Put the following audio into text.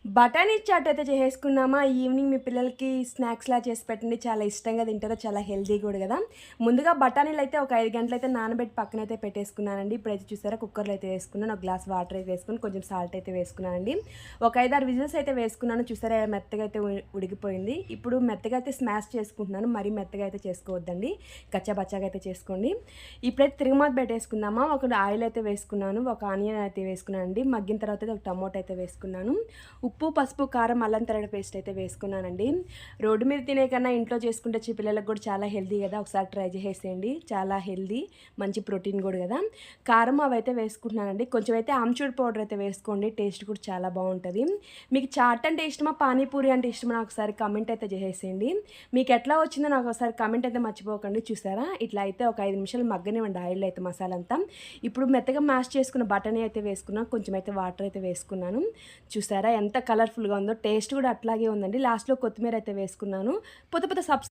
బఠానీ చాట్ అయితే చేసేసుకున్నామా, ఈవినింగ్ మీ పిల్లలకి స్నాక్స్‌లా చేసి పెట్టండి. చాలా ఇష్టంగా తింటారు. చాలా హెల్తీ కూడా గదా! ముందుగా బఠానీలయితే ఒక 5 గంటలయితే నానబెట్టి పక్కనైతే పెట్టేసుకున్నానండి. ఇప్పుడైతే చూసారా కుక్కర్‌లో అయితే వేసుకున్నాను. ఒక గ్లాస్ వాటర్ అయితే వేసుకొని కొంచెం సాల్ట్ అయితే వేసుకున్నానండి. ఒక 5, 6 విజిల్స్ అయితే వేసుకున్నాను. చూసారా మెత్తగా అయితే ఉడికిపోయింది. ఇప్పుడు మెత్తగా అయితే స్మాష్ చేసుకుంటున్నాను. మరీ మెత్తగా అయితే చేసుకోవద్దండి. కచ్చాబచ్చాగా అయితే చేసుకోండి. ఇప్పుడైతే తిరగమాత పెట్టేసుకుందామా. ఒక ఆయిల్ అయితే వేసుకున్నాను. ఒక ఆనియన్ అయితే వేసుకున్నానండి. మగ్గిన తర్వాత అయితే ఒక టమోటా అయితే వేసుకున్నాను. ఉప్పు, పసుపు, కారం, అల్లం తెల్లగడ్డ పేస్ట్ అయితే వేసుకున్నానండి. రోడ్డు మీద తినే కన్నా ఇంట్లో చేసుకుంటే పిల్లలకు కూడా చాలా హెల్తీ కదా! ఒకసారి ట్రై చేసేసేయండి. చాలా హెల్తీ, మంచి ప్రోటీన్ కూడా కదా! కారం అవైతే వేసుకుంటున్నానండి. కొంచెం అయితే ఆమ్చూర్ పౌడర్ అయితే వేసుకోండి. టేస్ట్ కూడా చాలా బావుంటది. మీకు చాట్ అంటే ఇష్టమా? పానీపూరి అంటే ఇష్టమా? నాకు ఒకసారి కామెంట్ అయితే చేసేసేయండి. మీకు ఎట్లా వచ్చిందో నాకు ఒకసారి కామెంట్ అయితే మర్చిపోకండి. చూసారా? ఇట్లా అయితే ఒక 5 నిమిషాలు మగ్గనివ్వండి ఆయిల్‌లో అయితే మసాలా అంతా. ఇప్పుడు మెత్తగా మ్యాష్ చేసుకున్న బఠానీ అయితే వేసుకున్నాను. కొంచెం అయితే వాటర్ అయితే వేసుకున్నాను. చూసారా ఎంత కలర్‌ఫుల్‌గా ఉందో. టేస్ట్ కూడా అట్లాగే ఉందండి. లాస్ట్‌లో కొత్తిమీర అయితే వేసుకున్నాను. పోతే పోతే